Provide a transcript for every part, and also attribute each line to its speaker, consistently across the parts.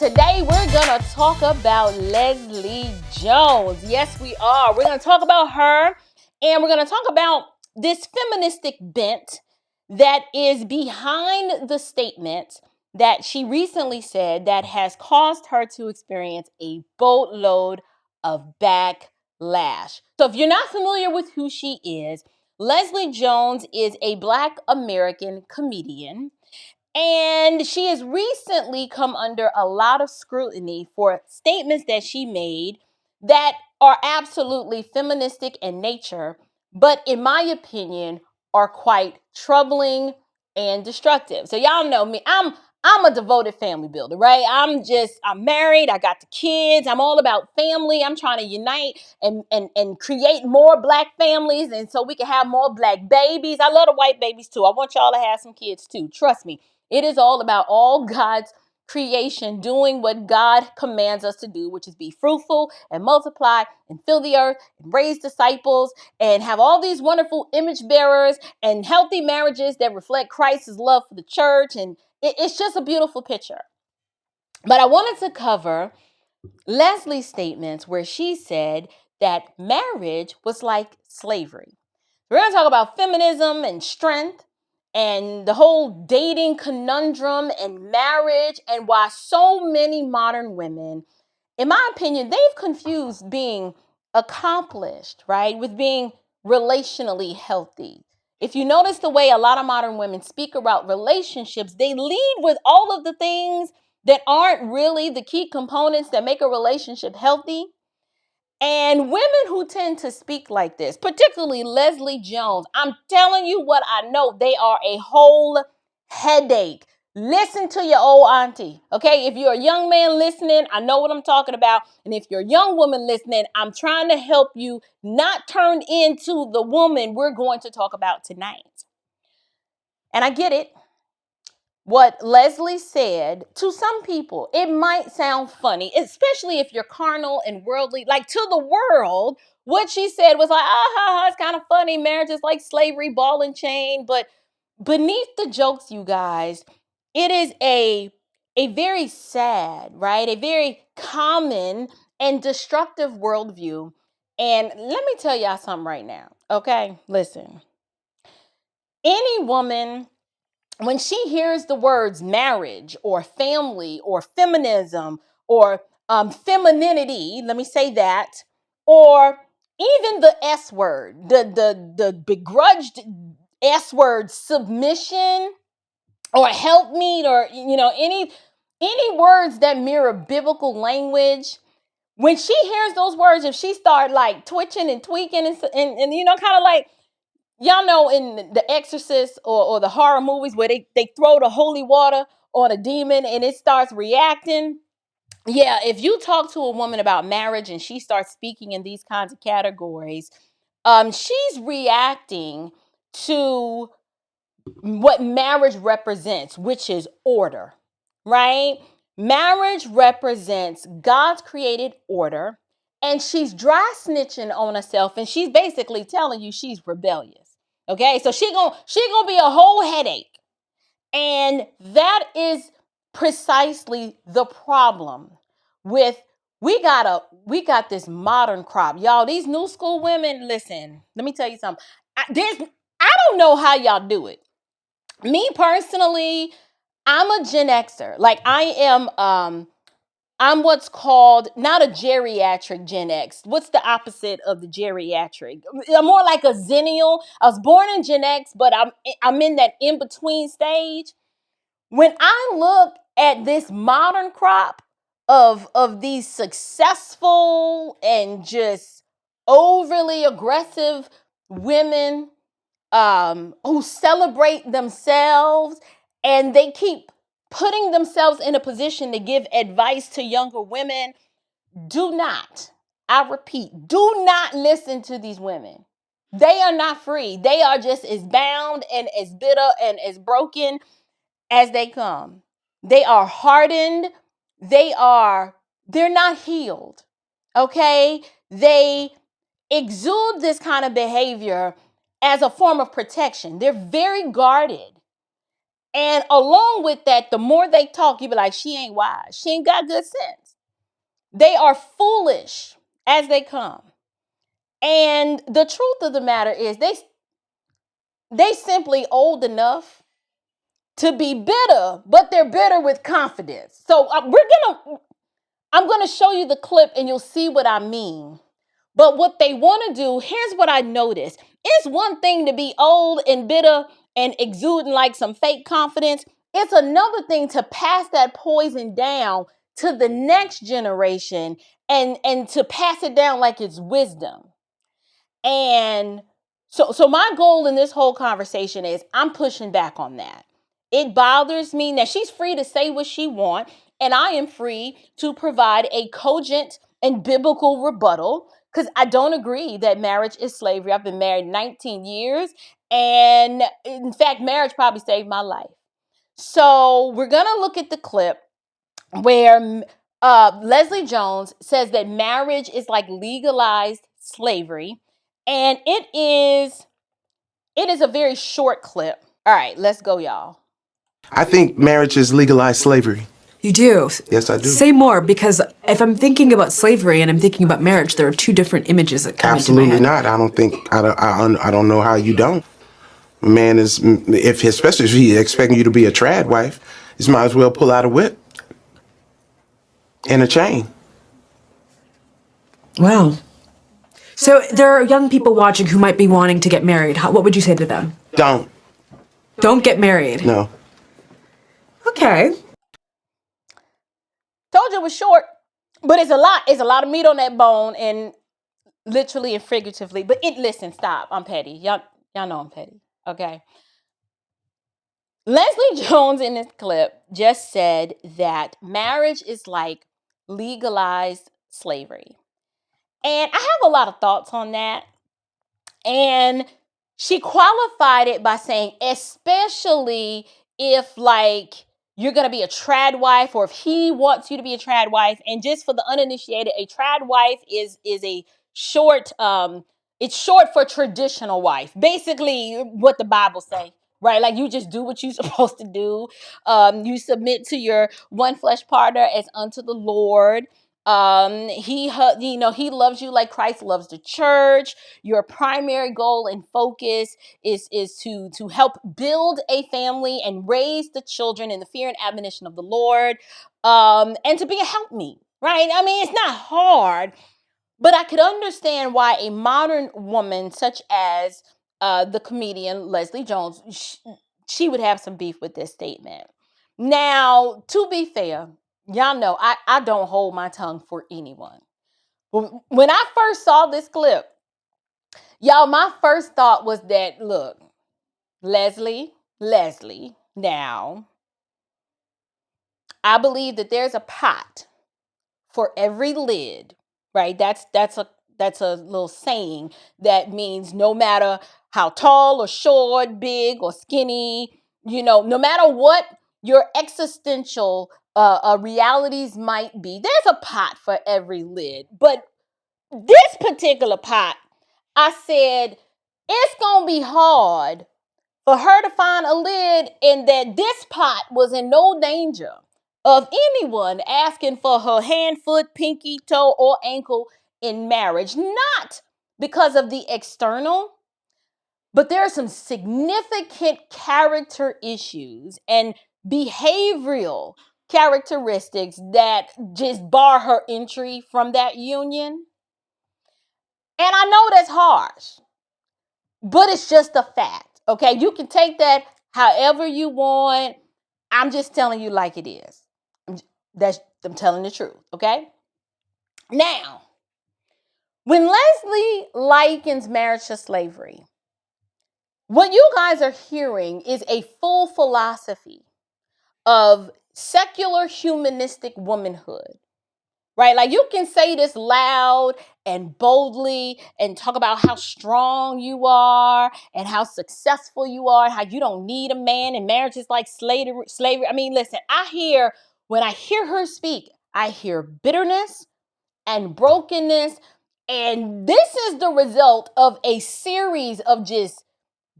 Speaker 1: Today we're gonna talk about Leslie Jones. Yes, we are. We're gonna talk about her, and we're gonna talk about this feministic bent that is behind the statement that she recently said that has caused her to experience a boatload of backlash. So if you're not familiar with who she is, Leslie Jones is a Black American comedian. And she has recently come under a lot of scrutiny for statements that she made that are absolutely feministic in nature, but in my opinion, are quite troubling and destructive. So y'all know me. I'm a devoted family builder, right? I'm married, I got the kids, I'm all about family. I'm trying to unite and create more Black families, and so we can have more Black babies. I love the white babies too. I want y'all to have some kids too. Trust me. It is all about all God's creation doing what God commands us to do, which is be fruitful and multiply and fill the earth and raise disciples and have all these wonderful image bearers and healthy marriages that reflect Christ's love for the church. And it's just a beautiful picture. But I wanted to cover Leslie's statements where she said that marriage was like slavery. We're going to talk about feminism and strength and the whole dating conundrum and marriage and why so many modern women, in my opinion, they've confused being accomplished, right, with being relationally healthy. If you notice the way a lot of modern women speak about relationships, they lead with all of the things that aren't really the key components that make a relationship healthy. And women who tend to speak like this, particularly Leslie Jones, I'm telling you what I know, they are a whole headache. Listen to your old auntie, okay? If you're a young man listening, I know what I'm talking about. And if you're a young woman listening, I'm trying to help you not turn into the woman we're going to talk about tonight. And I get it. What Leslie said, to some people, it might sound funny, especially if you're carnal and worldly. Like, to the world, what she said was like, it's kind of funny. Marriage is like slavery, ball and chain. But beneath the jokes, you guys, it is a very sad, right? A very common and destructive worldview. And let me tell y'all something right now, okay? Listen, any woman, when she hears the words marriage or family or feminism or femininity, let me say that, or even the S word, the begrudged S word, submission or helpmeet, or any words that mirror biblical language. When she hears those words, if she start like twitching and tweaking and kind of like, y'all know in The Exorcist or the horror movies where they throw the holy water on a demon and it starts reacting. Yeah, if you talk to a woman about marriage and she starts speaking in these kinds of categories, she's reacting to what marriage represents, which is order, right? Marriage represents God's created order, and she's dry snitching on herself, and she's basically telling you she's rebellious. Okay, so she gonna be a whole headache. And that is precisely the problem with we got this modern crop. Y'all, these new school women, listen, let me tell you something. I don't know how y'all do it. Me personally, I'm a Gen Xer. Like I'm what's called not a geriatric Gen X. What's the opposite of the geriatric? I'm more like a Zennial. I was born in Gen X, but I'm in that in-between stage. When I look at this modern crop of these successful and just overly aggressive women who celebrate themselves, and they keep putting themselves in a position to give advice to younger women, do not, I repeat, do not listen to these women. They are not free. They are just as bound and as bitter and as broken as they come. They are hardened. They're not healed. Okay? They exude this kind of behavior as a form of protection. They're very guarded. And along with that, the more they talk, you be like, she ain't wise. She ain't got good sense. They are foolish as they come. And the truth of the matter is they simply old enough to be bitter, but they're bitter with confidence. So I'm gonna show you the clip and you'll see what I mean. But what they want to do, here's what I noticed. It's one thing to be old and bitter and exuding like some fake confidence. It's another thing to pass that poison down to the next generation and to pass it down like it's wisdom. And so my goal in this whole conversation is I'm pushing back on that. It bothers me. Now she's free to say what she wants, and I am free to provide a cogent and biblical rebuttal because I don't agree that marriage is slavery. I've been married 19 years, and in fact, marriage probably saved my life. So we're gonna look at the clip where Leslie Jones says that marriage is like legalized slavery, and it is a very short clip. All right, let's go, y'all.
Speaker 2: I think marriage is legalized slavery.
Speaker 3: You do?
Speaker 2: Yes, I do.
Speaker 3: Say more, because if I'm thinking about slavery and I'm thinking about marriage, there are two different images that come into my
Speaker 2: Absolutely
Speaker 3: head.
Speaker 2: not. I don't know how you don't. A man is, especially if he's expecting you to be a trad wife, he might as well pull out a whip and a chain.
Speaker 3: Wow. So there are young people watching who might be wanting to get married. What would you say to them?
Speaker 2: Don't
Speaker 3: get married.
Speaker 2: No.
Speaker 3: Okay.
Speaker 1: Told you it was short, but it's a lot. It's a lot of meat on that bone, and literally and figuratively. But listen, stop. I'm petty. Y'all know I'm petty. Okay. Leslie Jones in this clip just said that marriage is like legalized slavery. And I have a lot of thoughts on that. And she qualified it by saying, especially if like you're going to be a trad wife, or if he wants you to be a trad wife. And just for the uninitiated, a trad wife is a short, it's short for traditional wife. Basically what the Bible say, right? Like you just do what you're supposed to do. You submit to your one flesh partner as unto the Lord. He loves you like Christ loves the church. Your primary goal and focus is to help build a family and raise the children in the fear and admonition of the Lord, and to be a helpmeet, right? I mean, it's not hard, but I could understand why a modern woman such as the comedian Leslie Jones, she would have some beef with this statement. Now, to be fair, y'all know I don't hold my tongue for anyone. When I first saw this clip, y'all, my first thought was that, look, Leslie, now, I believe that there's a pot for every lid, right? That's a little saying that means no matter how tall or short, big or skinny, no matter what your existential realities might be, there's a pot for every lid. But this particular pot, I said, it's going to be hard for her to find a lid, and that this pot was in no danger of anyone asking for her hand, foot, pinky, toe, or ankle in marriage. Not because of the external, but there are some significant character issues and behavioral characteristics that just bar her entry from that union. And I know that's harsh, but it's just a fact, okay? You can take that however you want. I'm just telling you like it is. I'm telling the truth, okay? Now, when Leslie likens marriage to slavery, what you guys are hearing is a full philosophy of secular humanistic womanhood. Right? Like you can say this loud and boldly and talk about how strong you are and how successful you are, how you don't need a man and marriage is like slavery. I mean, listen, when I hear her speak, I hear bitterness and brokenness. And this is the result of a series of just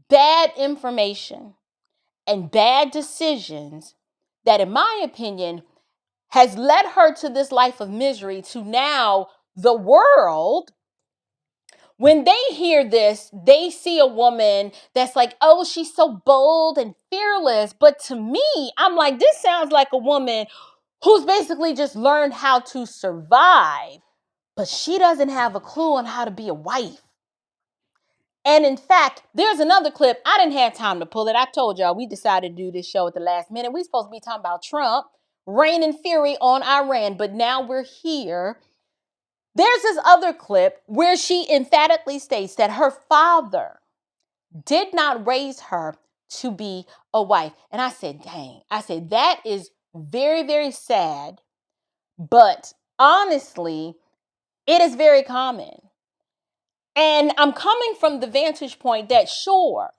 Speaker 1: bad information and bad decisions that, in my opinion, has led her to this life of misery, to now the world, when they hear this, they see a woman that's like, oh, she's so bold and fearless. But to me, I'm like, this sounds like a woman who's basically just learned how to survive, but she doesn't have a clue on how to be a wife. And in fact, there's another clip. I didn't have time to pull it. I told y'all we decided to do this show at the last minute. We're supposed to be talking about Trump, reign and fury on Iran, but now we're here. There's this other clip where she emphatically states that her father did not raise her to be a wife. And I said, dang, I said, that is very, very sad. But honestly, it is very common. And I'm coming from the vantage point that, sure,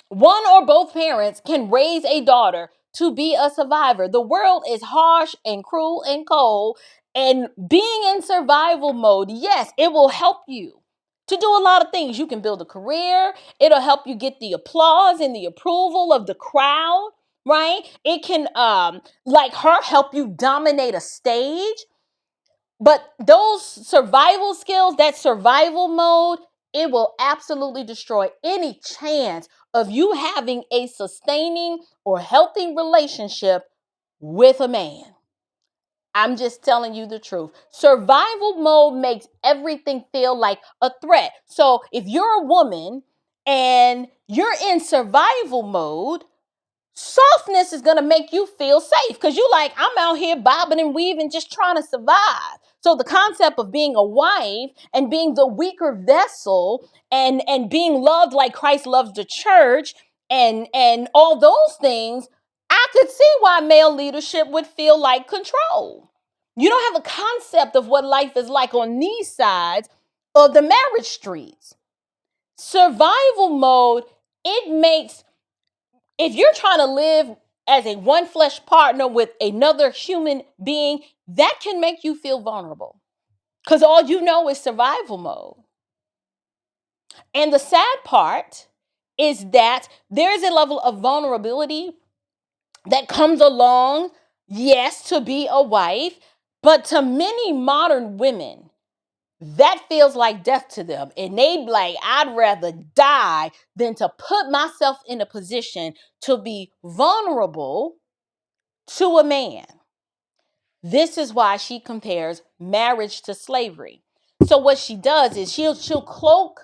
Speaker 1: one or both parents can raise a daughter to be a survivor. The world is harsh and cruel and cold. And being in survival mode, yes, it will help you to do a lot of things. You can build a career. It'll help you get the applause and the approval of the crowd, right? It can, like her, help you dominate a stage. But those survival skills, that survival mode, it will absolutely destroy any chance of you having a sustaining or healthy relationship with a man. I'm just telling you the truth. Survival mode makes everything feel like a threat. So if you're a woman and you're in survival mode, softness is going to make you feel safe because you like, I'm out here bobbing and weaving, just trying to survive. So the concept of being a wife and being the weaker vessel and being loved like Christ loves the church and all those things, I could see why male leadership would feel like control. You don't have a concept of what life is like on these sides of the marriage streets. Survival mode, it makes, if you're trying to live as a one flesh partner with another human being, that can make you feel vulnerable because all you know is survival mode. And the sad part is that there is a level of vulnerability that comes along, yes, to be a wife, but to many modern women, that feels like death to them. And they like, I'd rather die than to put myself in a position to be vulnerable to a man. This is why she compares marriage to slavery. So what she does is she'll cloak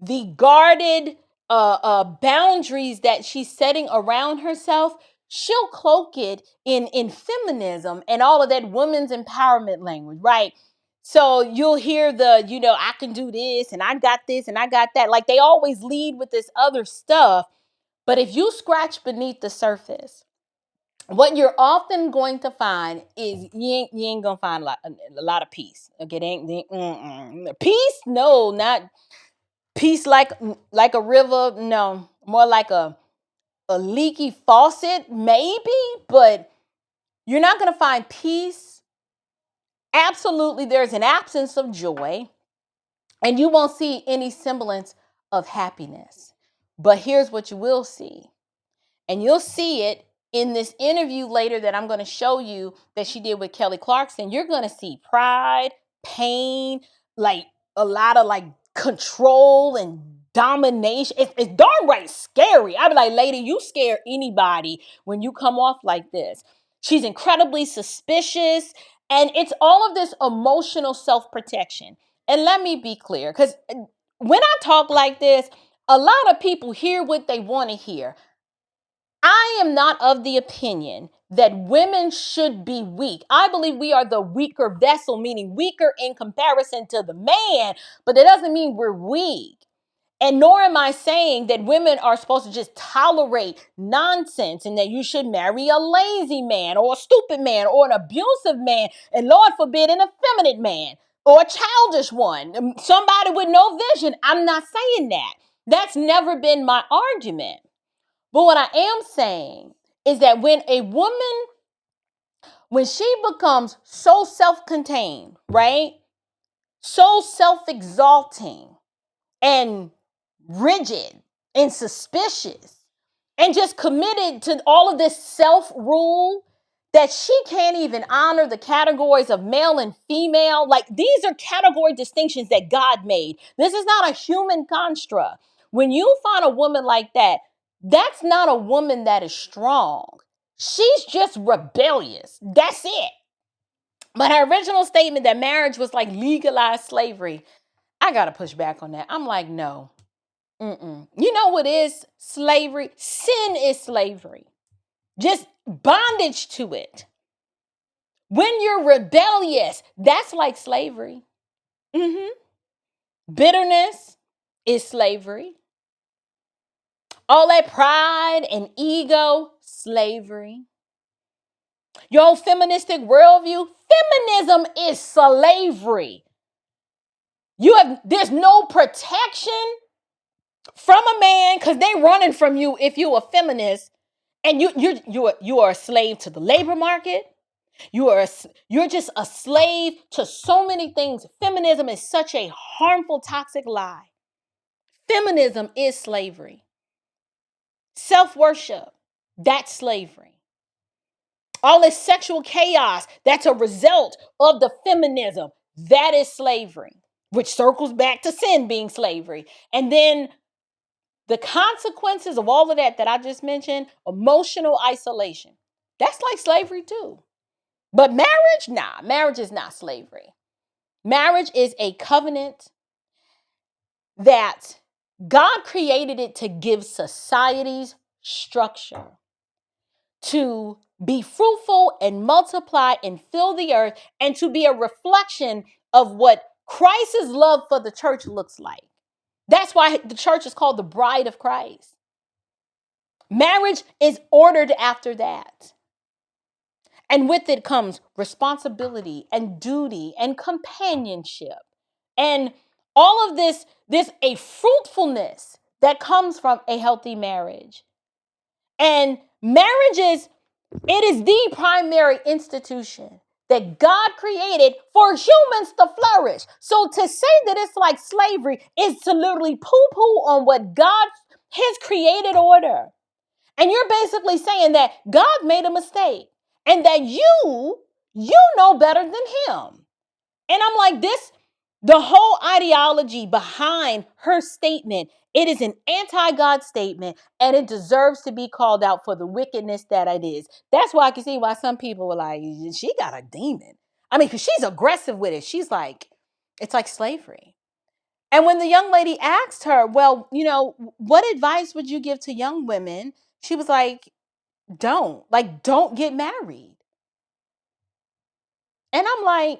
Speaker 1: the guarded boundaries that she's setting around herself. She'll cloak it in feminism and all of that women's empowerment language, right? So you'll hear I can do this and I got this and I got that. Like they always lead with this other stuff. But if you scratch beneath the surface, what you're often going to find is you ain't gonna find a lot of peace. Okay, peace? No, not peace like a river. No, more like a leaky faucet, maybe. But you're not gonna find peace. Absolutely, there's an absence of joy, and you won't see any semblance of happiness. But here's what you will see. And you'll see it in this interview later that I'm going to show you that she did with Kelly Clarkson. You're going to see pride, pain, like a lot of like control and domination. It's darn right scary. I'd be like, lady, you scare anybody when you come off like this. She's incredibly suspicious. And it's all of this emotional self-protection. And let me be clear, because when I talk like this, a lot of people hear what they want to hear. I am not of the opinion that women should be weak. I believe we are the weaker vessel, meaning weaker in comparison to the man, but that doesn't mean we're weak. And nor am I saying that women are supposed to just tolerate nonsense and that you should marry a lazy man or a stupid man or an abusive man, and Lord forbid, an effeminate man or a childish one, somebody with no vision. I'm not saying that. That's never been my argument. But what I am saying is that when a woman, when she becomes so self-contained, right? So self-exalting and rigid and suspicious, and just committed to all of this self-rule that she can't even honor the categories of male and female. Like, these are category distinctions that God made. This is not a human construct. When you find a woman like that, that's not a woman that is strong. She's just rebellious. That's it. But her original statement that marriage was like legalized slavery, I got to push back on that. I'm like, no. You know what is slavery? Sin is slavery. Just bondage to it. When you're rebellious, that's like slavery. Bitterness is slavery. All that pride and ego, slavery. Your feministic worldview, feminism is slavery. There's no protection from a man because they running from you if you're a feminist, and you are a slave to the labor market. You're just a slave to so many things. Feminism is such a harmful, toxic lie. Feminism is slavery. Self-worship, that's slavery. All this sexual chaos, that's a result of the feminism. That is slavery, which circles back to sin being slavery. And then the consequences of all of that I just mentioned, emotional isolation, that's like slavery too. But marriage, nah, marriage is not slavery. Marriage is a covenant that God created it to give societies structure, to be fruitful and multiply and fill the earth, and to be a reflection of what Christ's love for the church looks like. That's why the church is called the bride of Christ. Marriage is ordered after that. And with it comes responsibility and duty and companionship. And all of this, there's a fruitfulness that comes from a healthy marriage. And marriage is the primary institution that God created for humans to flourish. So to say that it's like slavery is to literally poo-poo on what God, his created order. And you're basically saying that God made a mistake and that you know better than him. And I'm like, the whole ideology behind her statement, it is an anti-God statement, and it deserves to be called out for the wickedness that it is. That's why I can see why some people were like, she got a demon. I mean, because she's aggressive with it. She's like, it's like slavery. And when the young lady asked her, well, what advice would you give to young women? She was like, don't get married. And I'm like,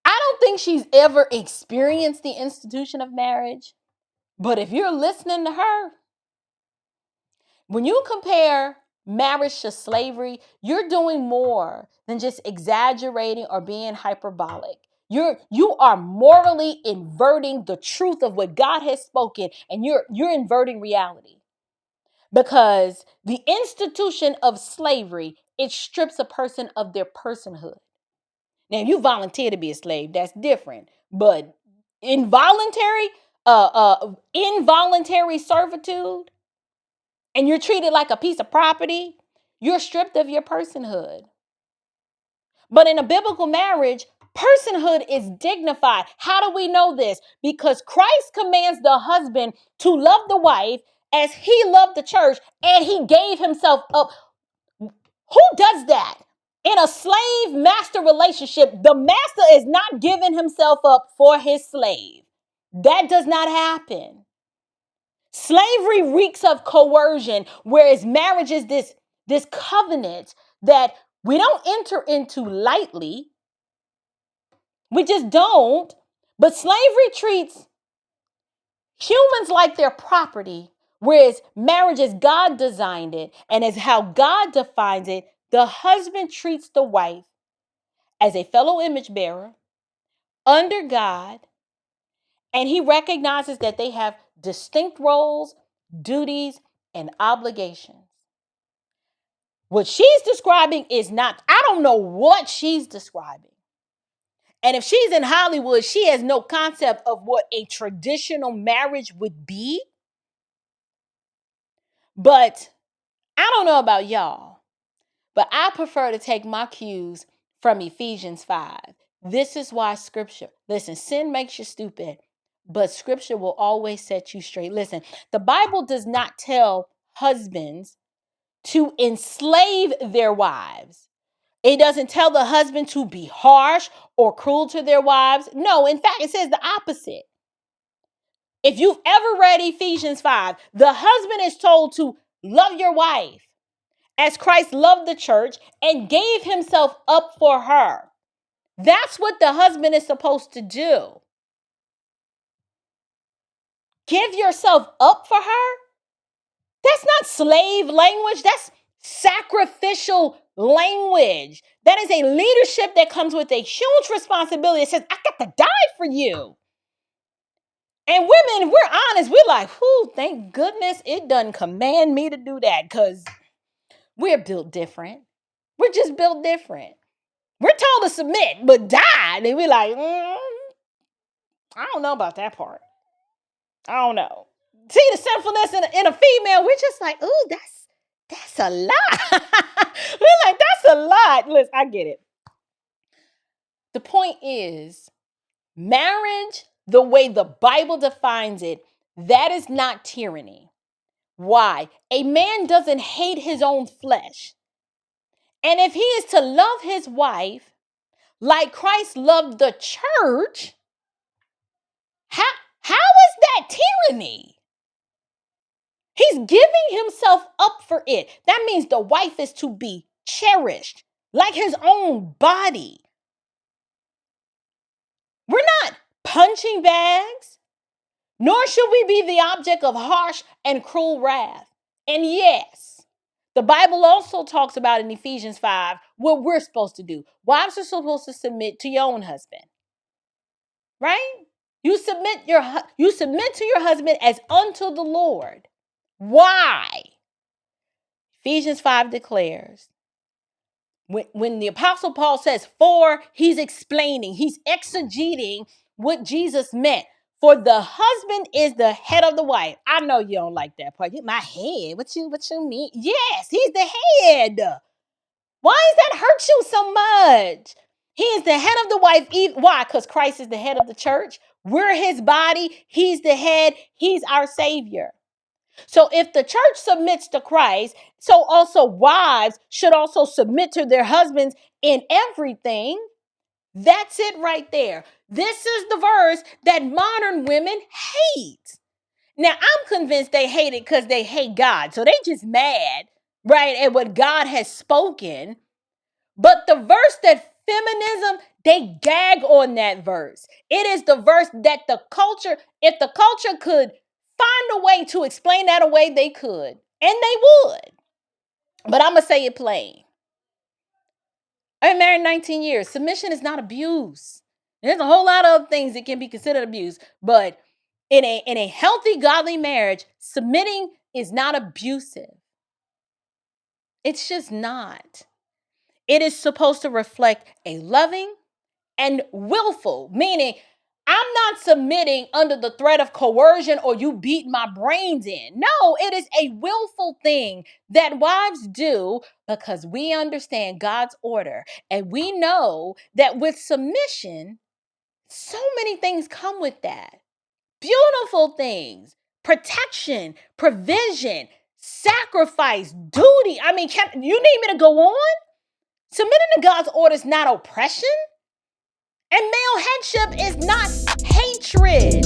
Speaker 1: I don't think she's ever experienced the institution of marriage. But if you're listening to her, when you compare marriage to slavery, you're doing more than just exaggerating or being hyperbolic. You are morally inverting the truth of what God has spoken, and you're inverting reality. Because the institution of slavery, it strips a person of their personhood. Now, if you volunteer to be a slave, that's different. But involuntary servitude, and you're treated like a piece of property, you're stripped of your personhood. But in a biblical marriage, personhood is dignified. How do we know this? Because Christ commands the husband to love the wife as he loved the church, and he gave himself up. Who does that? In a slave-master relationship, the master is not giving himself up for his slave. That does not happen. Slavery reeks of coercion, whereas marriage is this covenant that we don't enter into lightly. We just don't. But slavery treats humans like their property, whereas marriage, as God designed it and as how God defines it, the husband treats the wife as a fellow image bearer under God, and he recognizes that they have distinct roles, duties, and obligations. What she's describing is not, I don't know what she's describing. And if she's in Hollywood, she has no concept of what a traditional marriage would be. But I don't know about y'all, but I prefer to take my cues from Ephesians 5. This is why scripture, listen, sin makes you stupid, but scripture will always set you straight. Listen, the Bible does not tell husbands to enslave their wives. It doesn't tell the husband to be harsh or cruel to their wives. No, in fact, it says the opposite. If you've ever read Ephesians 5, the husband is told to love your wife as Christ loved the church and gave himself up for her. That's what the husband is supposed to do. Give yourself up for her? That's not slave language. That's sacrificial language. That is a leadership that comes with a huge responsibility. It says, I got to die for you. And women, we're honest. We're like, whew, thank goodness it doesn't command me to do that, because we're built different. We're just built different. We're told to submit, but die. And we're like, I don't know about that part. I don't know. See the sinfulness in a female, we're just like, ooh, that's a lot. We're like, that's a lot. Listen, I get it. The point is, marriage, the way the Bible defines it, that is not tyranny. Why? A man doesn't hate his own flesh. And if he is to love his wife like Christ loved the church, how is that tyranny? He's giving himself up for it. That means the wife is to be cherished like his own body. We're not punching bags, nor should we be the object of harsh and cruel wrath. And yes, the Bible also talks about in Ephesians 5 what we're supposed to do. Wives are supposed to submit to your own husband, right? You submit to your husband as unto the Lord. Why? Ephesians 5 declares, when the Apostle Paul says for, he's explaining, he's exegeting what Jesus meant. For the husband is the head of the wife. I know you don't like that part. My head. What you mean? Yes, he's the head. Why does that hurt you so much? He is the head of the wife. Why? Because Christ is the head of the church. We're his body. He's the head. He's our savior. So if the church submits to Christ, so also wives should also submit to their husbands in everything. That's it right there. This is the verse that modern women hate. Now, I'm convinced they hate it because they hate God. So they just mad, right, at what God has spoken. But the verse that feminism, they gag on that verse. It is the verse that the culture, if the culture could find a way to explain that away, they could. And they would. But I'm going to say it plain. I've been married 19 years. Submission is not abuse. There's a whole lot of other things that can be considered abuse. But in a healthy, godly marriage, submitting is not abusive. It's just not. It is supposed to reflect a loving and willful, meaning I'm not submitting under the threat of coercion or you beat my brains in. No, it is a willful thing that wives do because we understand God's order. And we know that with submission, so many things come with that. Beautiful things, protection, provision, sacrifice, duty. I mean, you need me to go on? Submitting to God's order is not oppression. And male headship is not hatred.